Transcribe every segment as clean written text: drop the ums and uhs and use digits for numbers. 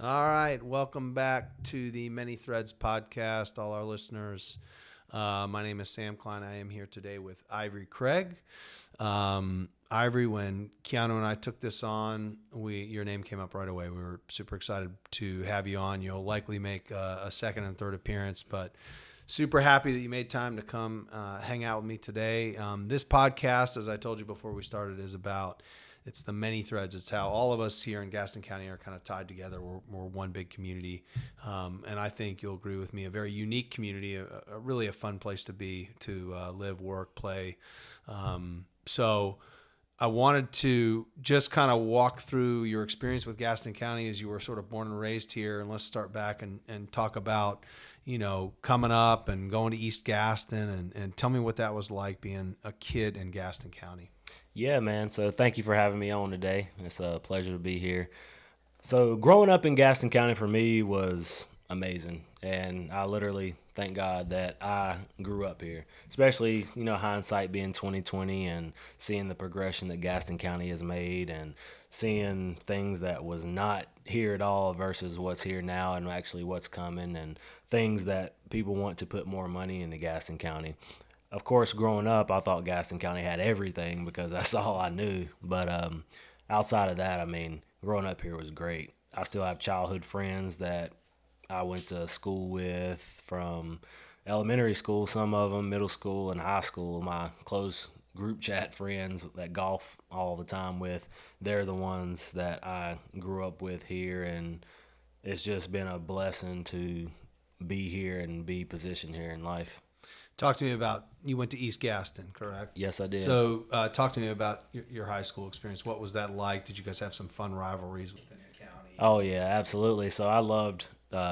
All right, welcome back to the Many Threads podcast, all our listeners. My name is Sam Kline. I am here today with Ivory Craig. Ivory, when Keanu and I took this on, your name came up right away. We were super excited to have you on. You'll likely make a second and third appearance, but super happy that you made time to come hang out with me today. This podcast, as I told you before we started, it's the many threads. It's how all of us here in Gaston County are kind of tied together. We're one big community. And I think you'll agree with me, a very unique community, really a fun place to be, to live, work, play. So I wanted to just kind of walk through your experience with Gaston County as you were sort of born and raised here. And let's start back and talk about, coming up and going to East Gaston and tell me what that was like being a kid in Gaston County. Yeah, man. So thank you for having me on today. It's a pleasure to be here. So growing up in Gaston County for me was amazing. And I literally thank God that I grew up here, especially, hindsight being 2020 and seeing the progression that Gaston County has made and seeing things that was not here at all versus what's here now and actually what's coming and things that people want to put more money into Gaston County. Of course, growing up, I thought Gaston County had everything because that's all I knew. But outside of that, growing up here was great. I still have childhood friends that I went to school with from elementary school, some of them, middle school and high school. My close group chat friends that golf all the time with, they're the ones that I grew up with here. And it's just been a blessing to be here and be positioned here in life. Talk to me about, you went to East Gaston, correct? Yes, I did. So talk to me about your high school experience. What was that like? Did you guys have some fun rivalries within the county? Oh, yeah, absolutely. So I loved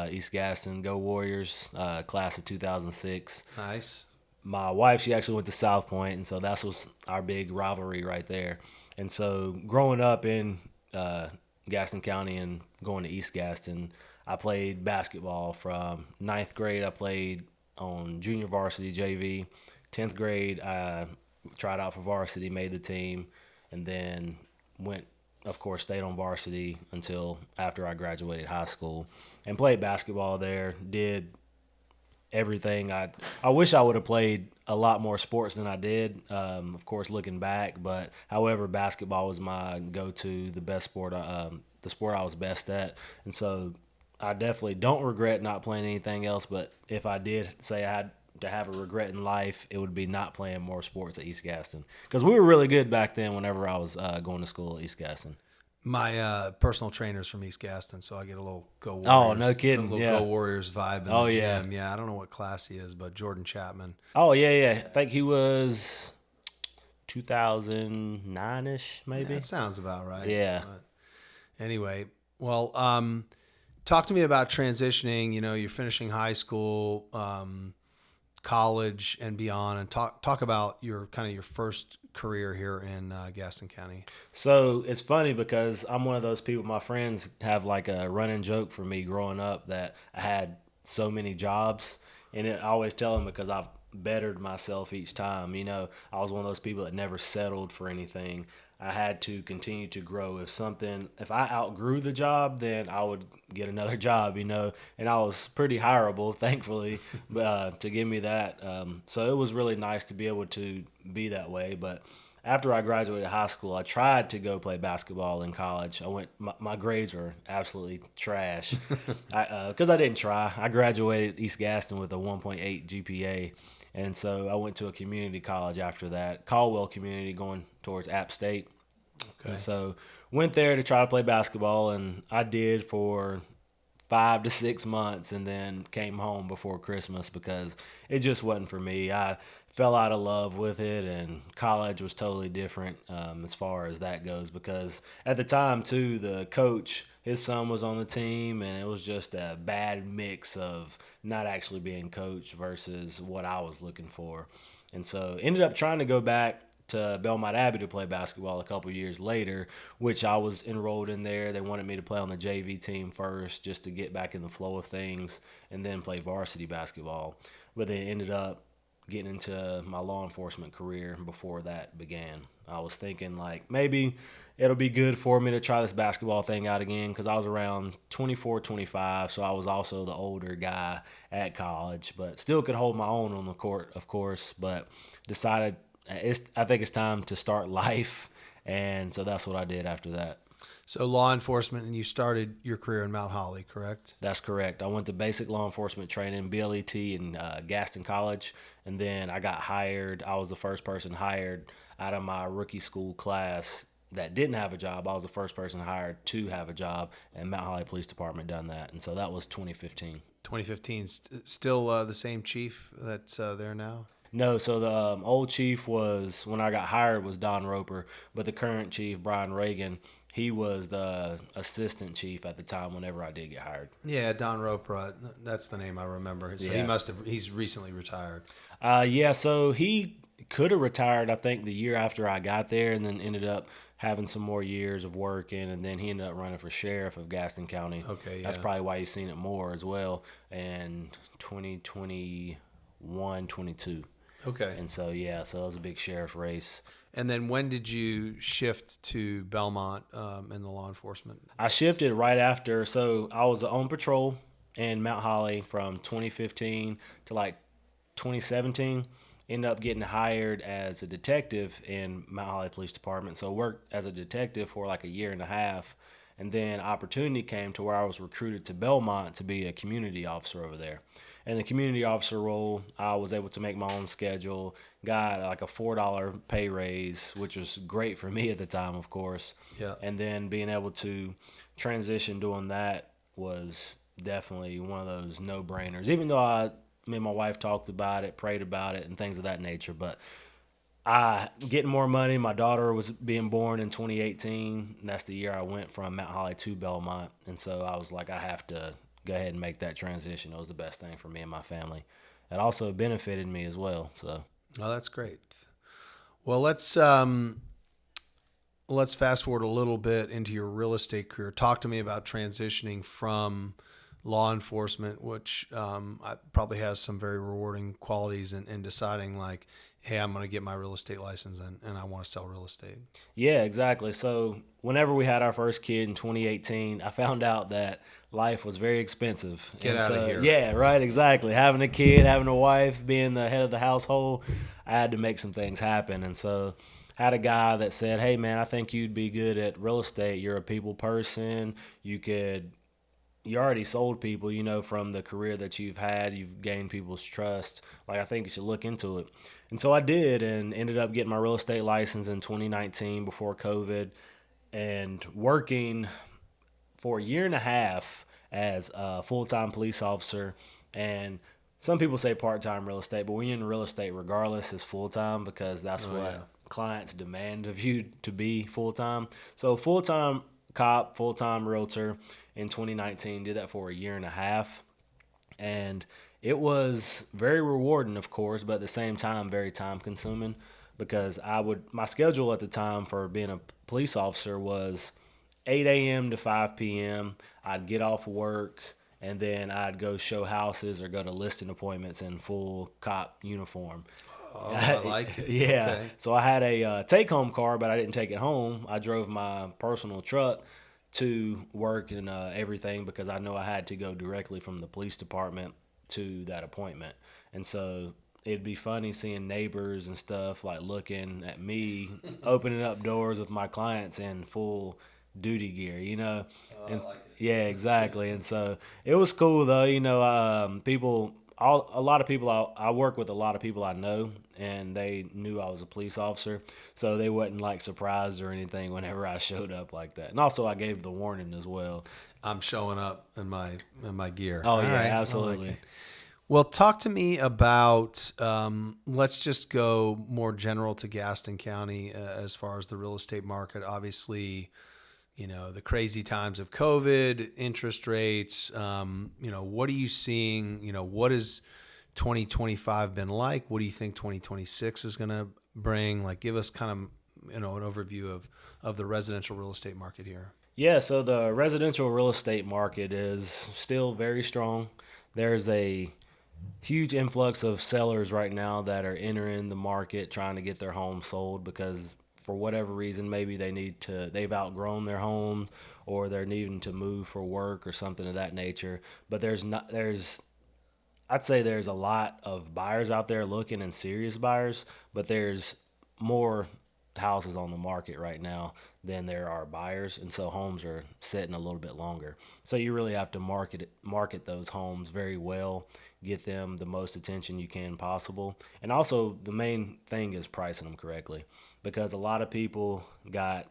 East Gaston. Go Warriors, class of 2006. Nice. My wife, she actually went to South Point, and so that was our big rivalry right there. And so growing up in Gaston County and going to East Gaston, I played basketball from 9th grade. I played on junior varsity JV. 10th grade, I tried out for varsity, made the team, and then stayed on varsity until after I graduated high school and played basketball there, did everything. I wish I would have played a lot more sports than I did, of course, looking back, but however, basketball was my go-to, the best sport, the sport I was best at, and so I definitely don't regret not playing anything else, but if I did say I had to have a regret in life, it would be not playing more sports at East Gaston. Because we were really good back then whenever I was going to school at East Gaston. My personal trainer's from East Gaston, so I get a little Go Warriors. Oh, no kidding. A little Go Warriors vibe in the gym. Yeah, I don't know what class he is, but Jordan Chapman. Oh, yeah. I think he was 2009-ish, maybe. Yeah, that sounds about right. Yeah. But anyway, well, talk to me about transitioning. You're finishing high school, college, and beyond, and talk about your first career here in Gaston County. So it's funny because I'm one of those people. My friends have like a running joke for me growing up that I had so many jobs, and I always tell them because I've bettered myself each time. I was one of those people that never settled for anything. I had to continue to grow. If I outgrew the job, then I would get another job, and I was pretty hireable, thankfully, to give me that. So it was really nice to be able to be that way. But after I graduated high school, I tried to go play basketball in college. My grades were absolutely trash because I didn't try. I graduated East Gaston with a 1.8 GPA. And so I went to a community college after that, Caldwell Community, going towards App State. Okay. And so went there to try to play basketball, and I did for 5 to 6 months, and then came home before Christmas because it just wasn't for me. I fell out of love with it, and college was totally different as far as that goes because at the time, too, the coach, his son was on the team, and it was just a bad mix of not actually being coached versus what I was looking for. And so ended up trying to go back to Belmont Abbey to play basketball a couple years later, which I was enrolled in there. They wanted me to play on the JV team first just to get back in the flow of things and then play varsity basketball. But they ended up getting into my law enforcement career before that began. I was thinking like maybe it'll be good for me to try this basketball thing out again because I was around 24, 25, so I was also the older guy at college, but still could hold my own on the court, of course, but decided I think it's time to start life, and so that's what I did after that. So law enforcement, and you started your career in Mount Holly, correct? That's correct. I went to basic law enforcement training, BLET, in Gaston College, and then I got hired. I was the first person hired out of my rookie school class that didn't have a job. I was the first person hired to have a job, and Mount Holly Police Department done that, and so that was 2015. 2015, still the same chief that's there now? No, so the old chief was, when I got hired, was Don Roper, but the current chief, Brian Reagan, he was the assistant chief at the time whenever I did get hired. Yeah, Don Roper, that's the name I remember. So Yeah. he's recently retired. Yeah, so he could have retired, I think, the year after I got there, and then ended up having some more years of working, and then he ended up running for sheriff of Gaston County. Okay, yeah. That's probably why you've seen it more as well in 2021, 22. Okay. And so, yeah, so it was a big sheriff race. And then when did you shift to Belmont in the law enforcement? I shifted right after. So I was on patrol in Mount Holly from 2015 to like 2017. Ended up getting hired as a detective in Mount Holly Police Department. So worked as a detective for like a year and a half. And then opportunity came to where I was recruited to Belmont to be a community officer over there. And the community officer role, I was able to make my own schedule, got like a $4 pay raise, which was great for me at the time, of course. Yeah. And then being able to transition doing that was definitely one of those no-brainers, even though me and my wife talked about it, prayed about it, and things of that nature. But getting more money, my daughter was being born in 2018, and that's the year I went from Mount Holly to Belmont. And so I was like, I have to go ahead and make that transition. It was the best thing for me and my family. It also benefited me as well. So, oh, that's great. Well, let's fast forward a little bit into your real estate career. Talk to me about transitioning from law enforcement, which probably has some very rewarding qualities in deciding like, hey, I'm going to get my real estate license and I want to sell real estate. yeah, exactly. So whenever we had our first kid in 2018, I found out that life was very expensive. Get out of here. Yeah, right, exactly. Having a kid, having a wife, being the head of the household, I had to make some things happen. And so had a guy that said, hey, man, I think you'd be good at real estate. You're a people person. You already sold people, from the career that you've had. You've gained people's trust. Like, I think you should look into it. And so I did, and ended up getting my real estate license in 2019 before COVID, and working for a year and a half as a full-time police officer. And some people say part-time real estate, but when you're in real estate, regardless, is full-time because that's clients demand of you to be full-time. So full-time cop, full-time realtor in 2019, did that for a year and a half. And it was very rewarding, of course, but at the same time, very time consuming because my schedule at the time for being a police officer was 8 a.m. to 5 p.m. I'd get off work and then I'd go show houses or go to listing appointments in full cop uniform. Oh, I like it. Yeah. Okay. So I had a take-home car, but I didn't take it home. I drove my personal truck to work and everything because I know I had to go directly from the police department to that appointment. And so it'd be funny seeing neighbors and stuff like looking at me opening up doors with my clients in full duty gear, Oh, and I like it. yeah, exactly. And so it was cool though, a lot of people, I work with a lot of people I know, and they knew I was a police officer, so they wasn't like surprised or anything whenever I showed up like that. And also I gave the warning as well. I'm showing up in my gear. Oh yeah, All right, absolutely. I like it. Well, talk to me about, let's just go more general to Gaston County as far as the real estate market. Obviously, the crazy times of COVID, interest rates, what are you seeing? What has 2025 been like? What do you think 2026 is going to bring? Like, give us kind of, an overview of the residential real estate market here. Yeah, so the residential real estate market is still very strong. There's a huge influx of sellers right now that are entering the market trying to get their home sold because for whatever reason, maybe they've outgrown their home, or they're needing to move for work or something of that nature. But I'd say there's a lot of buyers out there looking, and serious buyers, but there's more houses on the market right now than there are buyers, and so homes are sitting a little bit longer. So you really have to market those homes very well, get them the most attention you can possible, and also the main thing is pricing them correctly, because a lot of people got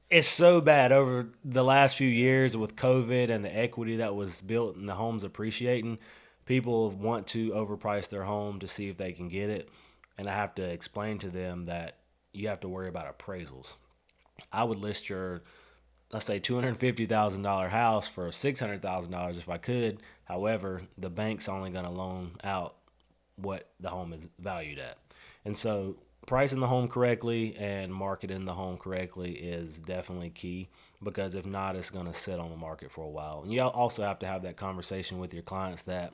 it's so bad over the last few years with COVID and the equity that was built and the homes appreciating. People want to overprice their home to see if they can get it. And I have to explain to them that you have to worry about appraisals. I would list your, let's say, $250,000 house for $600,000 if I could. However, the bank's only going to loan out what the home is valued at. And so pricing the home correctly and marketing the home correctly is definitely key, because if not, it's going to sit on the market for a while. And you also have to have that conversation with your clients that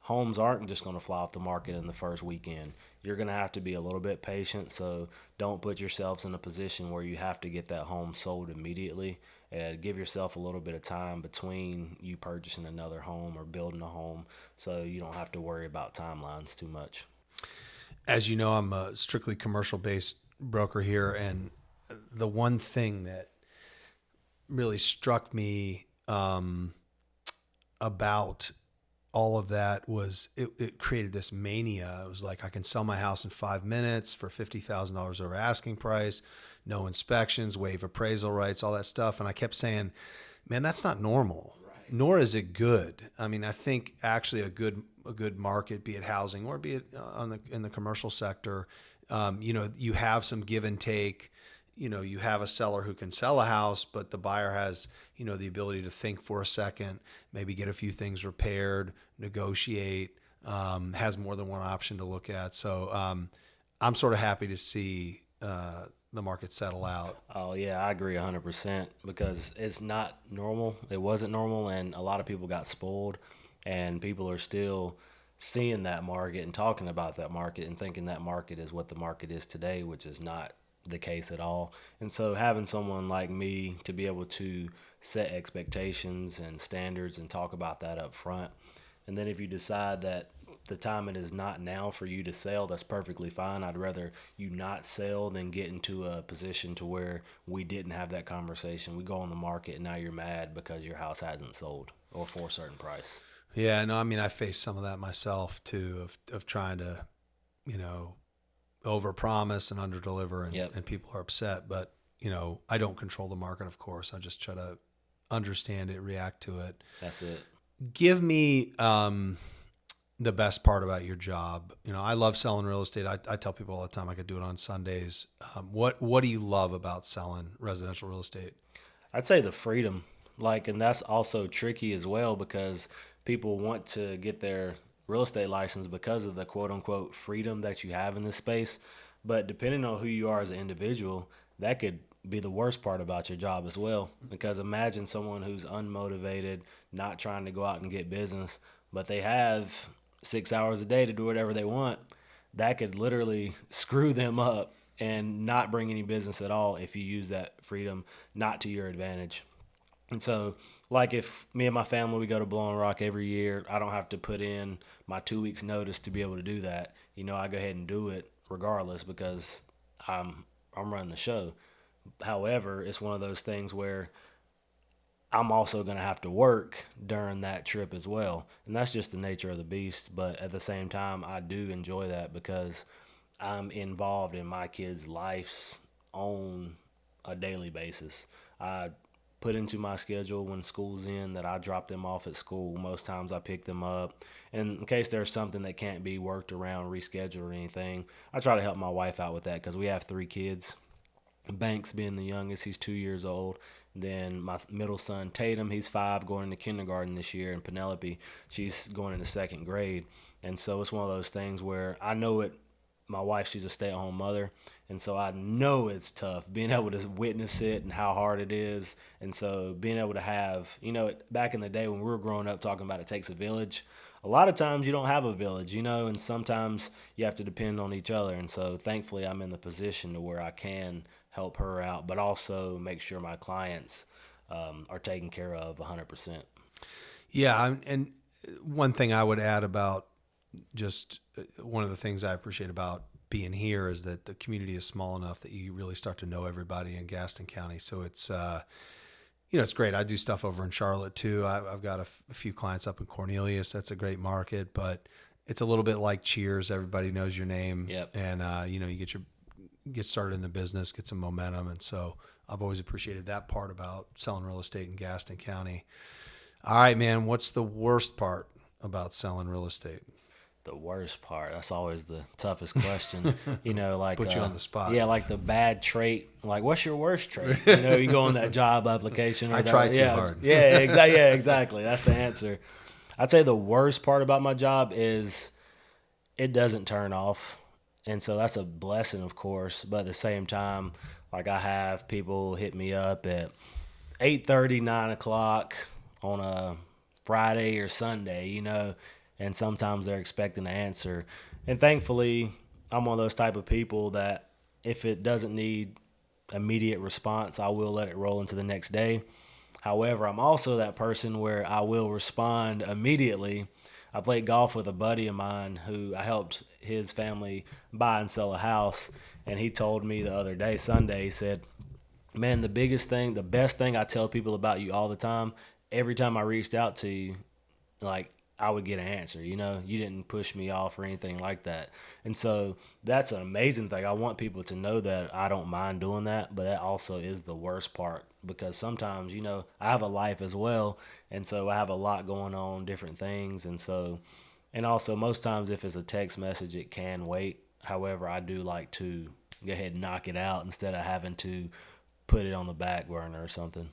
homes aren't just going to fly off the market in the first weekend. You're going to have to be a little bit patient, so don't put yourselves in a position where you have to get that home sold immediately. Give yourself a little bit of time between you purchasing another home or building a home, so you don't have to worry about timelines too much. As you know, I'm a strictly commercial-based broker here, and the one thing that really struck me about all of that was it created this mania. It was like, I can sell my house in 5 minutes for $50,000 over asking price, no inspections, waive appraisal rights, all that stuff. And I kept saying, man, that's not normal, right? Nor is it good. I mean, I think actually a good market, be it housing or be it in the commercial sector, you have some give and take. You have a seller who can sell a house, but the buyer has, the ability to think for a second, maybe get a few things repaired, negotiate, has more than one option to look at. So I'm sort of happy to see the market settle out. Oh, yeah, I agree 100%, because it's not normal. It wasn't normal, and a lot of people got spoiled, and people are still seeing that market and talking about that market and thinking that market is what the market is today, which is not the case at all. And so having someone like me to be able to set expectations and standards and talk about that up front, and then if you decide that the timing is not now for you to sell, that's perfectly fine. I'd rather you not sell than get into a position to where we didn't have that conversation. We go on the market and now you're mad because your house hasn't sold or for a certain price. Yeah, no, I mean, I faced some of that myself too, of trying to, overpromise and underdeliver, and people are upset. But I don't control the market, of course. I just try to understand it, react to it. That's it. Give me the best part about your job. I love selling real estate. I tell people all the time I could do it on Sundays. What do you love about selling residential real estate? I'd say the freedom, and that's also tricky as well, because people want to get their real estate license because of the quote unquote freedom that you have in this space. But depending on who you are as an individual, that could be the worst part about your job as well. Because imagine someone who's unmotivated, not trying to go out and get business, but they have 6 hours a day to do whatever they want. That could literally screw them up and not bring any business at all if you use that freedom not to your advantage. And so, if me and my family, we go to Blowing Rock every year, I don't have to put in my 2 weeks notice to be able to do that. I go ahead and do it regardless, because I'm running the show. However, it's one of those things where I'm also going to have to work during that trip as well. And that's just the nature of the beast. But at the same time, I do enjoy that because I'm involved in my kids' lives on a daily basis. I put into my schedule when school's in that I drop them off at school. Most times I pick them up. And in case there's something that can't be worked around, rescheduled or anything, I try to help my wife out with that, because we have 3 kids. Banks being the youngest, he's 2 years old. Then my middle son, Tatum, he's 5, going into kindergarten this year. And Penelope, she's going into 2nd grade. And so it's one of those things where I know it. My wife, she's a stay-at-home mother, and so I know it's tough being able to witness it and how hard it is. And so being able to have, back in the day when we were growing up talking about it takes a village, a lot of times you don't have a village, and sometimes you have to depend on each other. And so thankfully I'm in the position to where I can help her out, but also make sure my clients are taken care of 100%. Yeah. And one thing I would add about just one of the things I appreciate about being here is that the community is small enough that you really start to know everybody in Gaston County. So it's, it's great. I do stuff over in Charlotte too. I've got a few clients up in Cornelius. That's a great market, but it's a little bit like Cheers. Everybody knows your name. Yep. And, you get started in the business, get some momentum. And so I've always appreciated that part about selling real estate in Gaston County. All right, man. What's the worst part about selling real estate? The worst part, that's always the toughest question. Like put you on the spot. Yeah, like the bad trait. Like, what's your worst trait? You go on that job application. I try too hard. Yeah, exactly. Yeah, exactly. That's the answer. I'd say the worst part about my job is it doesn't turn off, and so that's a blessing, of course. But at the same time, like I have people hit me up at 8:30, 9 o'clock on a Friday or Sunday, and sometimes they're expecting an answer. And thankfully, I'm one of those type of people that if it doesn't need immediate response, I will let it roll into the next day. However, I'm also that person where I will respond immediately. I played golf with a buddy of mine who I helped his family buy and sell a house, and he told me the other day, Sunday, he said, man, the best thing I tell people about you all the time, every time I reached out to you, like, I would get an answer. You didn't push me off or anything like that. And so that's an amazing thing. I want people to know that I don't mind doing that, but that also is the worst part because sometimes, I have a life as well. And so I have a lot going on, different things. And also most times if it's a text message, it can wait. However, I do like to go ahead and knock it out instead of having to put it on the back burner or something.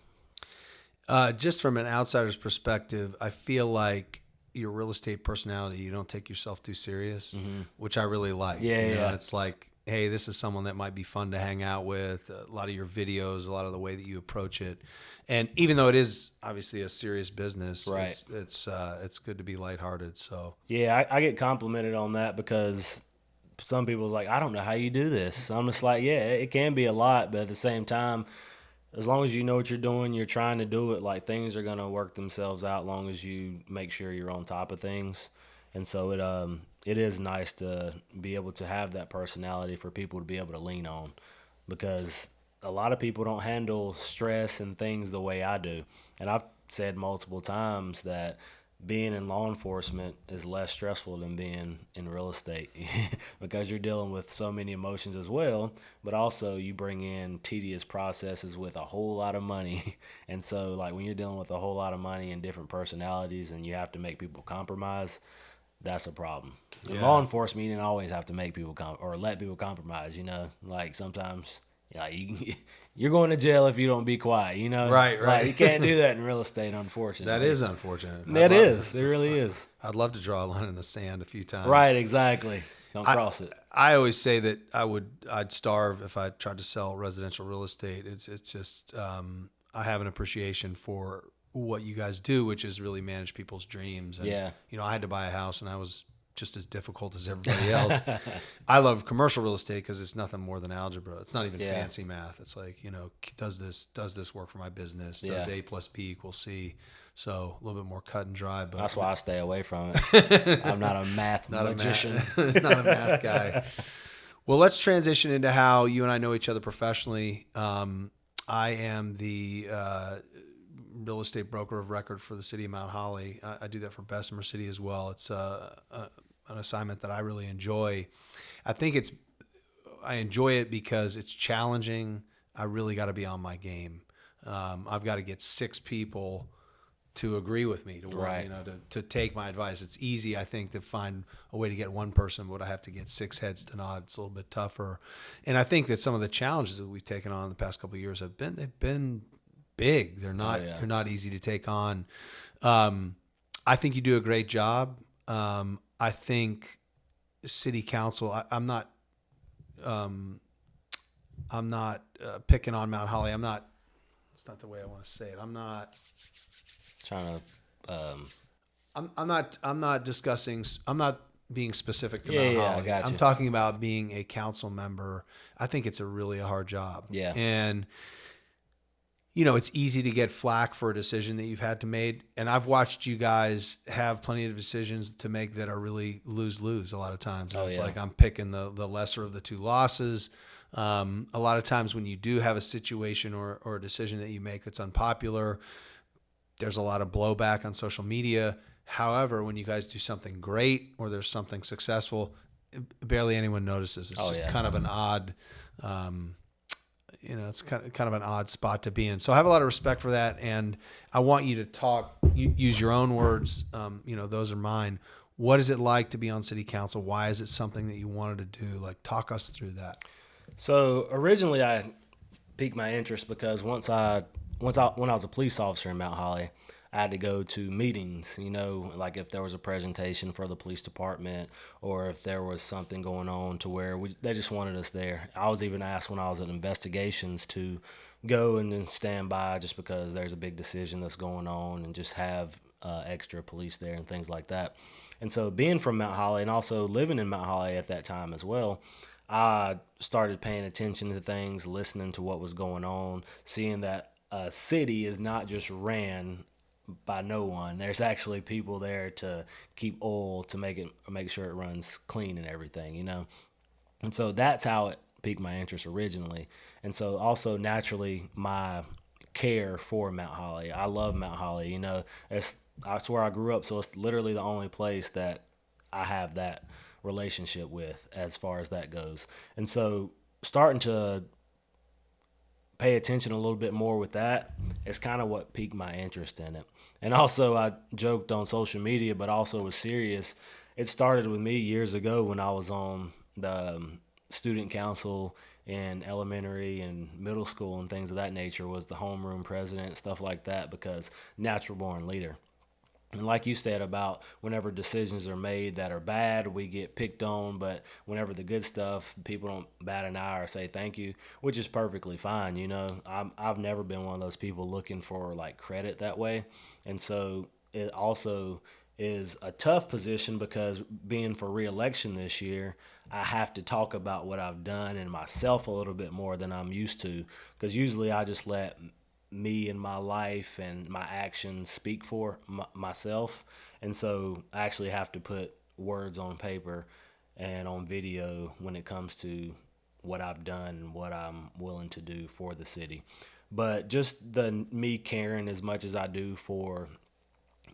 Just from an outsider's perspective, I feel like your real estate personality, you don't take yourself too serious, which I really like. Yeah. It's like, hey, this is someone that might be fun to hang out with. A lot of your videos, a lot of the way that you approach it. And even though it is obviously a serious business, right. It's good to be lighthearted. So yeah, I get complimented on that because some people are like, I don't know how you do this. I'm just like, yeah, it can be a lot, but at the same time, as long as you know what you're doing, you're trying to do it, like things are going to work themselves out as long as you make sure you're on top of things. And so it is nice to be able to have that personality for people to be able to lean on because a lot of people don't handle stress and things the way I do. And I've said multiple times that being in law enforcement is less stressful than being in real estate because you're dealing with so many emotions as well, but also you bring in tedious processes with a whole lot of money. And so like when you're dealing with a whole lot of money and different personalities and you have to make people compromise, that's a problem. Yeah. In law enforcement, you didn't always have to make people or let people compromise, like sometimes you're going to jail if you don't be quiet, Right. Like, you can't do that in real estate, unfortunately. That is unfortunate. It really is. I'd love to draw a line in the sand a few times. Right, exactly. Don't cross it. I always say that I'd starve if I tried to sell residential real estate. It's just I have an appreciation for what you guys do, which is really manage people's dreams. And, yeah. I had to buy a house and I was just as difficult as everybody else. I love commercial real estate because it's nothing more than algebra. It's not even fancy math. It's like, does this work for my business? Does A plus B equal C? So a little bit more cut and dry. But that's why I stay away from it. I'm not a math magician. Not a math guy. Well, let's transition into how you and I know each other professionally. I am the real estate broker of record for the city of Mount Holly. I do that for Bessemer City as well. It's an assignment that I really enjoy. I enjoy it because it's challenging. I really got to be on my game. I've got to get 6 people to agree with me, to take my advice. It's easy, I think, to find a way to get one person, but I have to get 6 heads to nod. It's a little bit tougher. And I think that some of the challenges that we've taken on in the past couple of years they've been big. They're not easy to take on. I think you do a great job. I think city council, I'm not picking on Mount Holly. It's not the way I want to say it. I'm not trying to I'm not discussing. I'm not being specific to Yeah, Mount yeah, I Holly. got I'm you. talking about being a council member. I think it's a really hard job. Yeah. And it's easy to get flack for a decision that you've had to make. And I've watched you guys have plenty of decisions to make that are really lose-lose a lot of times. And it's like I'm picking the lesser of the two losses. A lot of times when you do have a situation or a decision that you make that's unpopular, there's a lot of blowback on social media. However, when you guys do something great or there's something successful, barely anyone notices. It's just kind of an odd, it's kind of an odd spot to be in. So I have a lot of respect for that. And I want you to talk, use your own words. Those are mine. What is it like to be on city council? Why is it something that you wanted to do? Like, talk us through that. So originally I piqued my interest because when I was a police officer in Mount Holly, I had to go to meetings, like if there was a presentation for the police department or if there was something going on to where they just wanted us there. I was even asked when I was at investigations to go and then stand by just because there's a big decision that's going on and just have extra police there and things like that. And so being from Mount Holly and also living in Mount Holly at that time as well, I started paying attention to things, listening to what was going on, seeing that a city is not just ran by no one. There's actually people there to keep oil to make sure it runs clean and everything, And so that's how it piqued my interest originally. And so also naturally my care for Mount Holly. I love Mount Holly, that's where I grew up, so it's literally the only place that I have that relationship with as far as that goes. And so starting to pay attention a little bit more with that is kind of what piqued my interest in it. And also I joked on social media, but also was serious. It started with me years ago when I was on the student council in elementary and middle school and things of that nature, was the homeroom president, stuff like that, because natural born leader. And like you said about whenever decisions are made that are bad, we get picked on. But whenever the good stuff, people don't bat an eye or say thank you, which is perfectly fine. I've never been one of those people looking for like credit that way. And so it also is a tough position because being for re-election this year, I have to talk about what I've done and myself a little bit more than I'm used to. Because usually I just let me and my life and my actions speak for myself. And so I actually have to put words on paper and on video when it comes to what I've done and what I'm willing to do for the city. But just the me caring as much as I do for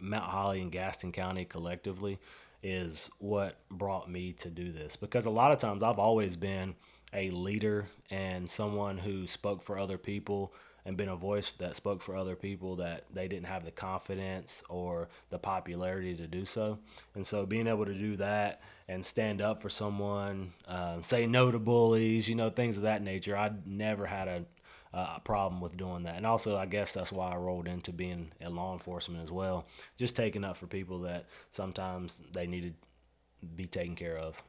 Mount Holly and Gaston County collectively is what brought me to do this. Because a lot of times I've always been a leader and someone who spoke for other people and been a voice that spoke for other people that they didn't have the confidence or the popularity to do so. And so being able to do that and stand up for someone, say no to bullies, things of that nature, I never had a problem with doing that. And also, I guess that's why I rolled into being in law enforcement as well, just taking up for people that sometimes they need to be taken care of.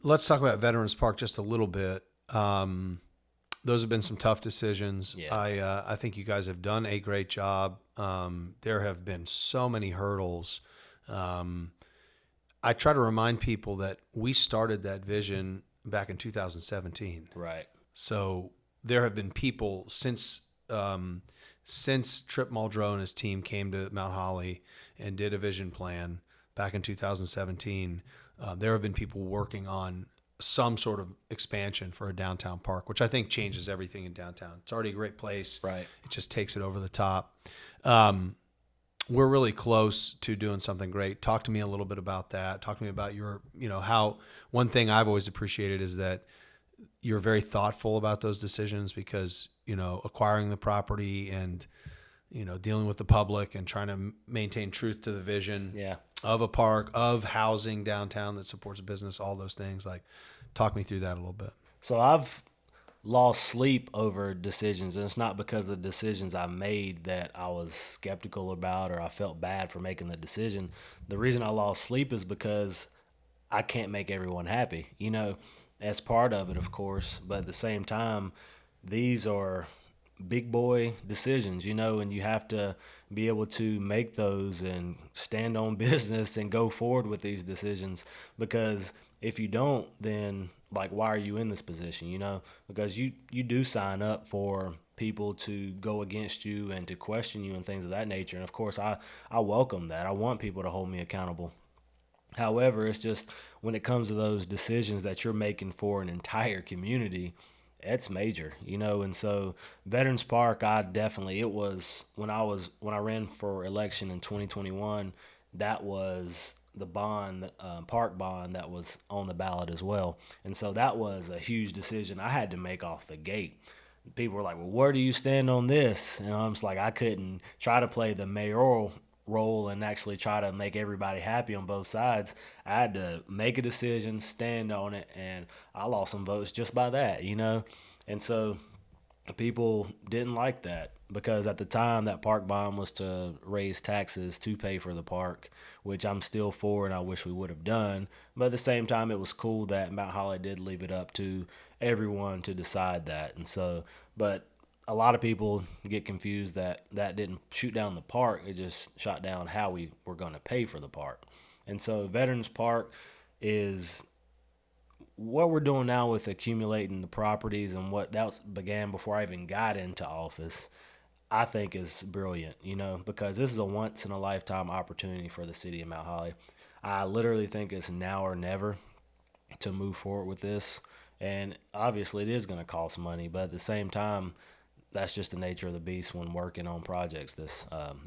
Let's talk about Veterans Park just a little bit. Those have been some tough decisions. Yeah. I think you guys have done a great job. There have been so many hurdles. I try to remind people that we started that vision back in 2017. Right. So there have been people since Trip Muldrow and his team came to Mount Holly and did a vision plan back in 2017. There have been people working on some sort of expansion for a downtown park, which I think changes everything in downtown. It's already a great place. Right. It just takes it over the top. We're really close to doing something great. Talk to me a little bit about that. Talk to me about your, how one thing I've always appreciated is that you're very thoughtful about those decisions because, acquiring the property and, dealing with the public and trying to maintain truth to the vision of a park, of housing downtown that supports business, all those things. Like, talk me through that a little bit. So I've lost sleep over decisions, and it's not because of the decisions I made that I was skeptical about or I felt bad for making the decision. The reason I lost sleep is because I can't make everyone happy, as part of it, of course, but at the same time, these are big boy decisions, and you have to be able to make those and stand on business and go forward with these decisions, because if you don't, then like, why are you in this position, because you do sign up for people to go against you and to question you and things of that nature. And of course, I welcome that. I want people to hold me accountable. However, it's just when it comes to those decisions that you're making for an entire community, it's major, and so Veterans Park, it was when I ran for election in 2021, that was the park bond that was on the ballot as well. And so that was a huge decision I had to make off the gate. People were like, well, where do you stand on this? And I'm just like, I couldn't try to play the mayoral role and actually try to make everybody happy on both sides. I had to make a decision, stand on it, and I lost some votes just by that, And so people didn't like that, because at the time that park bond was to raise taxes to pay for the park, which I'm still for and I wish we would have done. But at the same time, it was cool that Mount Holly did leave it up to everyone to decide that. And so, but a lot of people get confused that didn't shoot down the park. It just shot down how we were going to pay for the park. And so Veterans Park is what we're doing now with accumulating the properties, and what that began before I even got into office, I think is brilliant, because this is a once in a lifetime opportunity for the city of Mount Holly. I literally think it's now or never to move forward with this. And obviously it is going to cost money, but at the same time, that's just the nature of the beast when working on projects this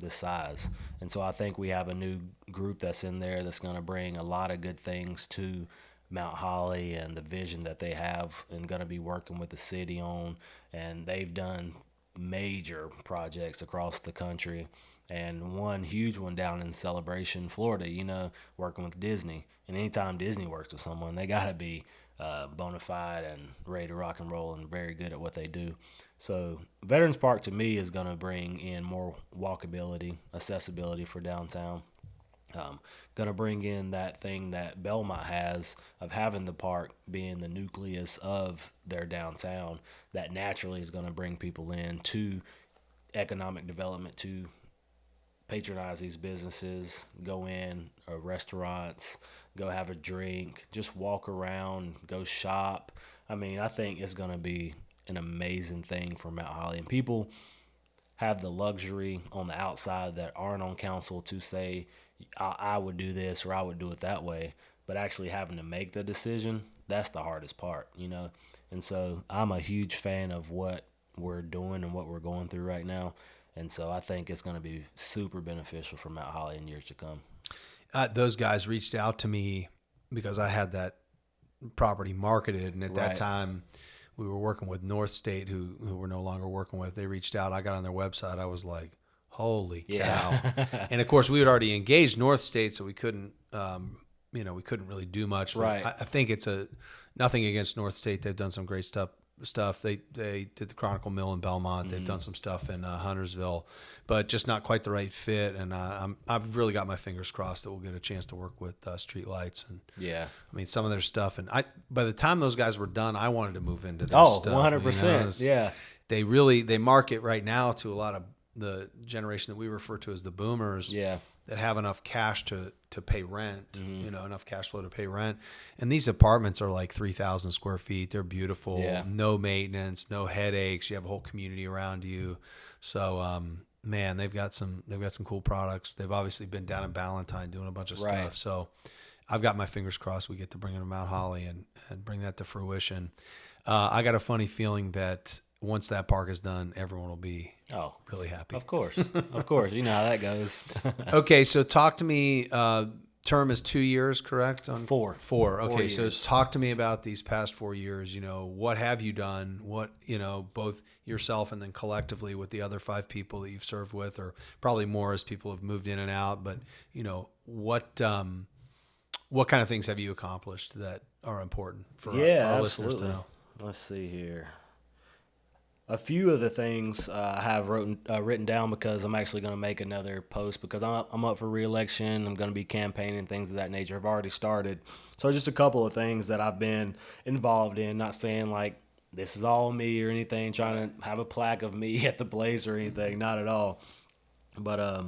size. And so I think we have a new group that's in there that's going to bring a lot of good things to Mount Holly and the vision that they have, and going to be working with the city on. And they've done major projects across the country, and one huge one down in Celebration, Florida, working with Disney. And anytime Disney works with someone, they got to be bona fide and ready to rock and roll and very good at what they do. So Veterans Park to me is going to bring in more walkability, accessibility for downtown. Going to bring in that thing that Belmont has of having the park being the nucleus of their downtown, that naturally is going to bring people in to economic development, to patronize these businesses, go in restaurants, go have a drink, just walk around, go shop. I mean, I think it's going to be an amazing thing for Mount Holly. And people have the luxury on the outside that aren't on council to say, I would do this or I would do it that way. But actually having to make the decision, that's the hardest part, And so I'm a huge fan of what we're doing and what we're going through right now. And so I think it's going to be super beneficial for Mount Holly in years to come. Those guys reached out to me because I had that property marketed. And at that time, we were working with North State, who we're no longer working with. They reached out. I got on their website. I was like, holy cow. Yeah. And, of course, we had already engaged North State, so we couldn't, we couldn't really do much. Right. I think it's nothing against North State. They've done some great stuff. They did the Chronicle Mill in Belmont. They've done some stuff in Huntersville, but just not quite the right fit. And I've really got my fingers crossed that we'll get a chance to work with Streetlights. And yeah, I mean, some of their stuff. And by the time those guys were done, I wanted to move into their stuff. 100%. Yeah. They market right now to a lot of the generation that we refer to as the boomers. Yeah. That have enough cash to pay rent, enough cash flow to pay rent. And these apartments are like 3,000 square feet. They're beautiful, no maintenance, no headaches. You have a whole community around you. So, man, they've got some cool products. They've obviously been down in Ballantyne doing a bunch of stuff. So I've got my fingers crossed we get to bring them to Mount Holly and bring that to fruition. I got a funny feeling that once that park is done, everyone will be really happy. Of course. You know how that goes. Okay, so talk to me. Term is 2 years, correct? On 4. 4. Okay, 4 years. So talk to me about these past 4 years. What have you done? What, both yourself and then collectively with the other 5 people that you've served with, or probably more as people have moved in and out. But, what kind of things have you accomplished that are important for our listeners to know? Let's see here. A few of the things I have written down because I'm actually going to make another post because I'm up for re-election. I'm going to be campaigning, things of that nature. I've already started. So just a couple of things that I've been involved in, not saying like this is all me or anything, trying to have a plaque of me at the place or anything. Not at all. But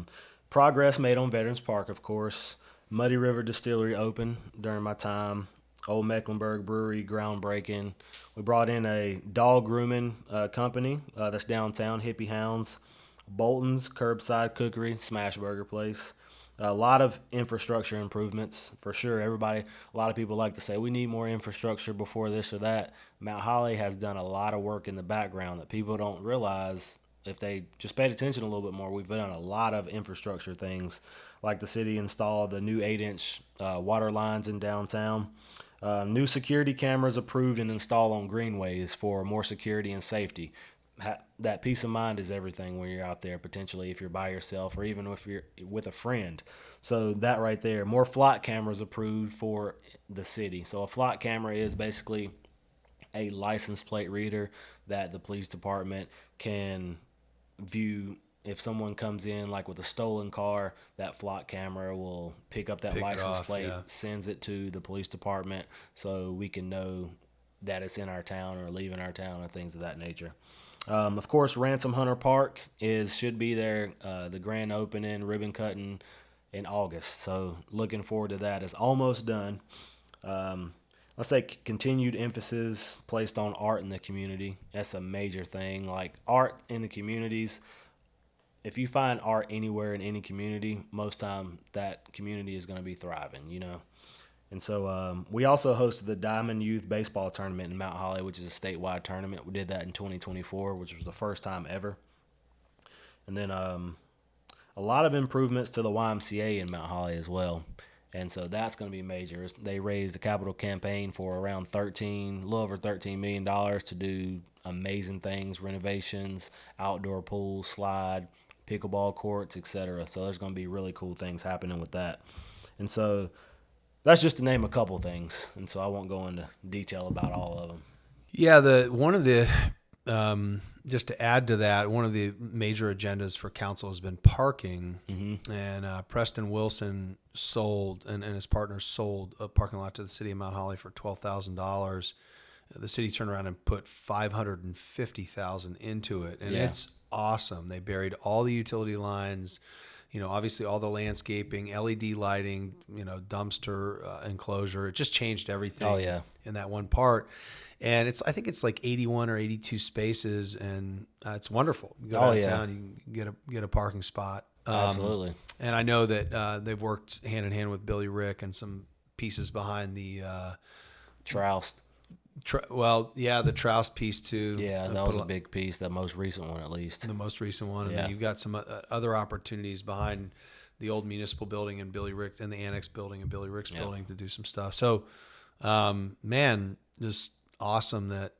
progress made on Veterans Park, of course. Muddy River Distillery opened during my time. Old Mecklenburg Brewery, groundbreaking. We brought in a dog grooming company that's downtown, Hippie Hounds. Bolton's Curbside Cookery, smash burger place. A lot of infrastructure improvements for sure. A lot of people like to say we need more infrastructure before this or that. Mount Holly has done a lot of work in the background that people don't realize. If they just paid attention a little bit more, we've done a lot of infrastructure things, like the city installed the new 8-inch water lines in downtown. New security cameras approved and installed on greenways for more security and safety. That peace of mind is everything when you're out there, potentially if you're by yourself or even if you're with a friend. So that right there, more flock cameras approved for the city. So a flock camera is basically a license plate reader that the police department can view. If someone comes in like with a stolen car, that flock camera will pick up that license plate, sends it to the police department so we can know that it's in our town or leaving our town or things of that nature. Of course, Ransom Hunter Park should be there, the grand opening, ribbon cutting in August. So looking forward to that. It's almost done. Let's say continued emphasis placed on art in the community. That's a major thing. Like art in the communities. If you find art anywhere in any community, most time that community is going to be thriving, you know. And so we also hosted the Diamond Youth Baseball Tournament in Mount Holly, which is a statewide tournament. We did that in 2024, which was the first time ever. And then a lot of improvements to the YMCA in Mount Holly as well. And so that's going to be major. They raised a capital campaign for around a little over $13 million to do amazing things, renovations, outdoor pools, slide, pickleball courts, etc. So there's going to be really cool things happening with that. And so that's just to name a couple things, and so I won't go into detail about all of them. Yeah, just to add to that, one of the major agendas for council has been parking, and Preston Wilson sold and his partners sold a parking lot to the city of Mount Holly for $12,000. The city turned around and put $550,000 into it, and it's awesome. They buried all the utility lines. You know, obviously all the landscaping, LED lighting, dumpster enclosure. It just changed everything in that one part. And I think it's like 81 or 82 spaces, and it's wonderful. You go downtown, you can get a parking spot. Absolutely. And I know that they've worked hand in hand with Billy Rick and some pieces behind the Troust. The Troust piece too. Yeah, that was a big piece, the most recent one at least. The most recent one. And then you've got some other opportunities behind the old municipal building and Billy Rick and the annex building and Billy Rick's building to do some stuff. So, just awesome that,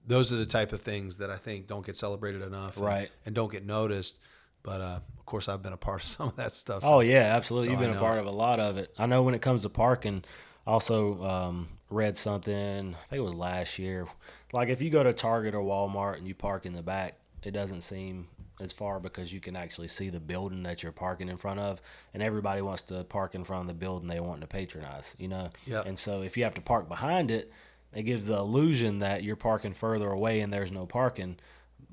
those are the type of things that I think don't get celebrated enough and don't get noticed. But, of course, I've been a part of some of that stuff. So, absolutely. You've been a part of a lot of it. I know when it comes to parking, also read something, I think it was last year. Like if you go to Target or Walmart and you park in the back, it doesn't seem as far because you can actually see the building that you're parking in front of. And everybody wants to park in front of the building they want to patronize, Yep. And so if you have to park behind it, it gives the illusion that you're parking further away and there's no parking.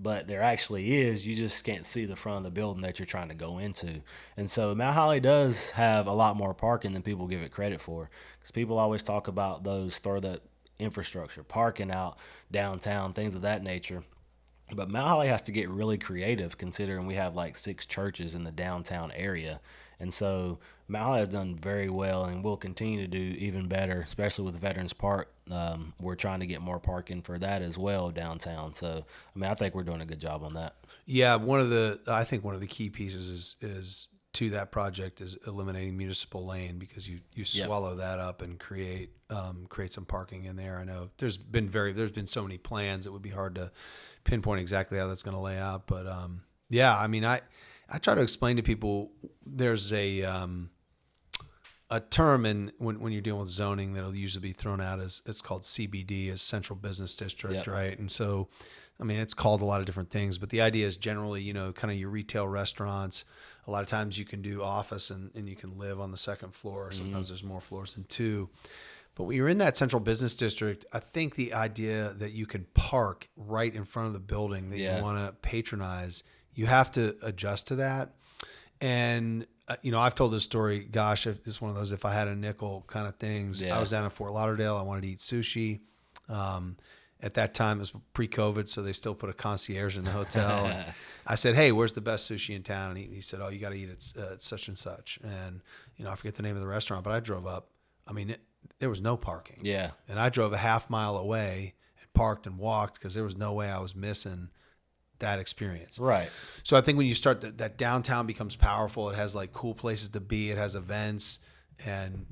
But there actually is. You just can't see the front of the building that you're trying to go into. And so Mount Holly does have a lot more parking than people give it credit for. Because people always talk about throw that infrastructure, parking out downtown, things of that nature. But Mount Holly has to get really creative considering we have like 6 churches in the downtown area. And so Mount Holly has done very well and will continue to do even better, especially with Veterans Park. We're trying to get more parking for that as well downtown. So, I think we're doing a good job on that. Yeah, I think one of the key pieces is to that project is eliminating municipal lane, because you swallow that up and create some parking in there. I know there's been so many plans, it would be hard to pinpoint exactly how that's going to lay out. But I try to explain to people there's a term when you're dealing with zoning that'll usually be thrown out as it's called CBD, as Central Business District, right? And so, it's called a lot of different things, but the idea is generally, kind of your retail restaurants. A lot of times you can do office and you can live on the second floor. Sometimes there's more floors than 2. But when you're in that central business district, I think the idea that you can park right in front of the building that you want to patronize, you have to adjust to that. And, I've told this story, gosh, if this is one of those, if I had a nickel kind of things. I was down in Fort Lauderdale. I wanted to eat sushi. At that time, it was pre-COVID, so they still put a concierge in the hotel. I said, hey, where's the best sushi in town? And he said, oh, you got to eat at such and such. And, I forget the name of the restaurant, but I drove up. I mean, there was no parking. Yeah. And I drove a half mile away and parked and walked because there was no way I was missing that experience. Right. So I think when you start that downtown becomes powerful, it has like cool places to be. It has events and,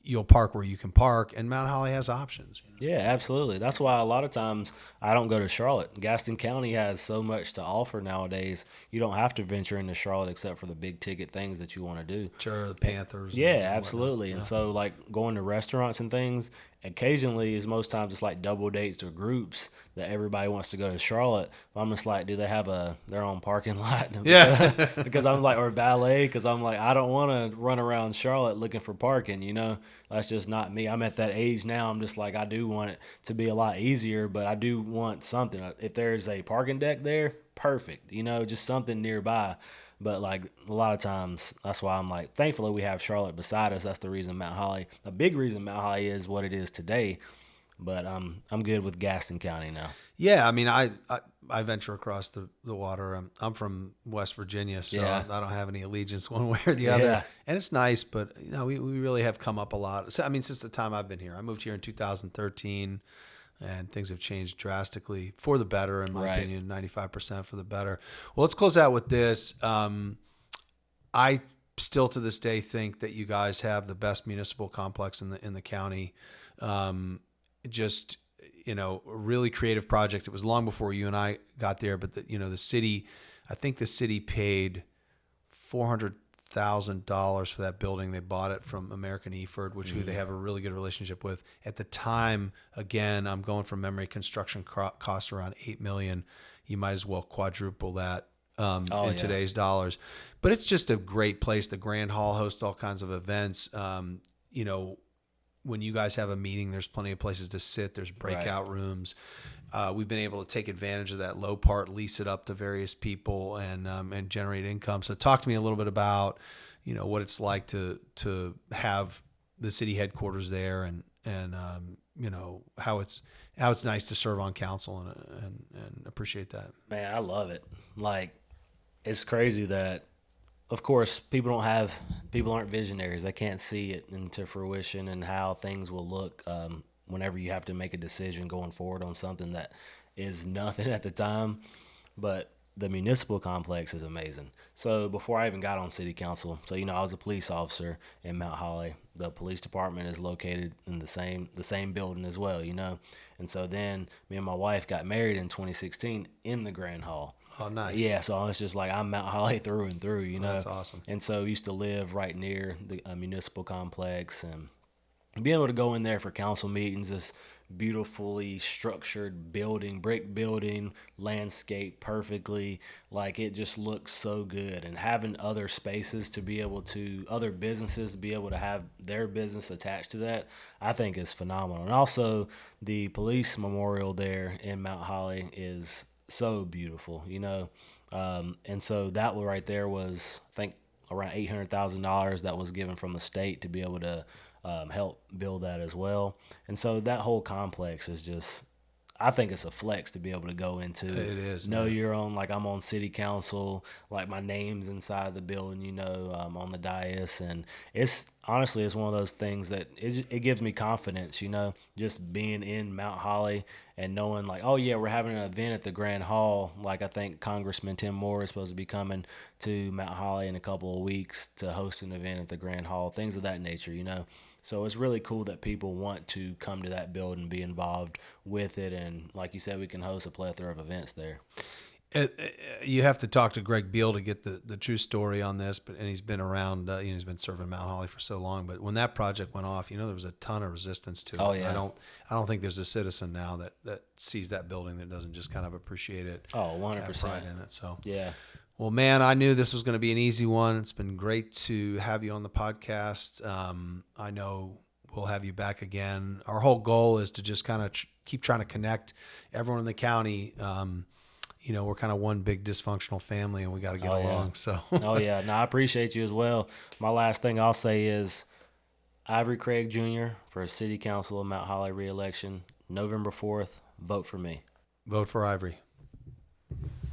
you'll park where you can park, and Mount Holly has options. Yeah, absolutely. That's why a lot of times I don't go to Charlotte. Gaston County has so much to offer nowadays. You don't have to venture into Charlotte except for the big ticket things that you want to do. Sure, the Panthers. Yeah, absolutely. And so like going to restaurants and things, occasionally is most times it's like double dates or groups that everybody wants to go to Charlotte. I'm just like, do they have their own parking lot? Yeah. Because I'm like, or ballet, because I'm like, I don't want to run around Charlotte looking for parking, That's just not me. I'm at that age now. I'm just like, I do want it to be a lot easier, but I do want something. If there's a parking deck there, perfect, just something nearby. But like a lot of times, that's why I'm like, thankfully we have Charlotte beside us. That's the reason Mount Holly, a big reason Mount Holly is what it is today. But I'm good with Gaston County now. Yeah, I mean, I venture across the water. I'm from West Virginia, so I don't have any allegiance one way or the other. And it's nice, but we really have come up a lot. So, I mean, since the time I've been here, I moved here in 2013. And things have changed drastically for the better, in my opinion, 95% for the better. Well, let's close out with this. I still to this day think that you guys have the best municipal complex in the county. Just, a really creative project. It was long before you and I got there, but the city, I think the city paid $400,000 for that building. They bought it from American Eford, who they have a really good relationship with. At the time, again, I'm going from memory, construction costs around $8 million. You might as well quadruple that in today's dollars. But it's just a great place. The Grand Hall hosts all kinds of events. When you guys have a meeting, there's plenty of places to sit. There's breakout rooms. We've been able to take advantage of that low part, lease it up to various people, and generate income. So talk to me a little bit about, what it's like to have the city headquarters there, and how it's nice to serve on council and appreciate that. Man, I love it. Like, it's crazy that, of course, people aren't visionaries. They can't see it into fruition and how things will look whenever you have to make a decision going forward on something that is nothing at the time. But the municipal complex is amazing. So before I even got on city council, I was a police officer in Mount Holly. The police department is located in the same building as well, And so then me and my wife got married in 2016 in the Grand Hall. Oh, nice. Yeah, so it's just like I'm Mount Holly through and through, That's awesome. And so I used to live right near the municipal complex, and being able to go in there for council meetings, this beautifully structured building, brick building, landscape perfectly, like it just looks so good. And having other spaces to be able to, other businesses to be able to have their business attached to that, I think is phenomenal. And also the police memorial there in Mount Holly is so beautiful, and so that one right there was, I think, around $800,000 that was given from the state to be able to help build that as well. And so that whole complex is just, I think it's a flex to be able to go into. It is. Know you're on, like I'm on city council, like my name's inside the building, on the dais. And it's honestly, it's one of those things that it gives me confidence, just being in Mount Holly and knowing like, oh yeah, we're having an event at the Grand Hall. Like I think Congressman Tim Moore is supposed to be coming to Mount Holly in a couple of weeks to host an event at the Grand Hall, things of that nature, So it's really cool that people want to come to that building, be involved with it. And like you said, we can host a plethora of events there. You have to talk to Greg Beal to get the true story on this, and he's been around, he's been serving Mount Holly for so long. But when that project went off, there was a ton of resistance to it. Oh yeah. I don't think there's a citizen now that sees that building that doesn't just kind of appreciate it. Oh, 100%. Have pride in it. So yeah. Well, man, I knew this was going to be an easy one. It's been great to have you on the podcast. I know we'll have you back again. Our whole goal is to just kind of keep trying to connect everyone in the county. We're kind of one big dysfunctional family, and we got to get along. Yeah. So, oh yeah, no, I appreciate you as well. My last thing I'll say is Ivory Craig Jr. for City Council of Mount Holly re-election, November 4th. Vote for me. vote for Ivory.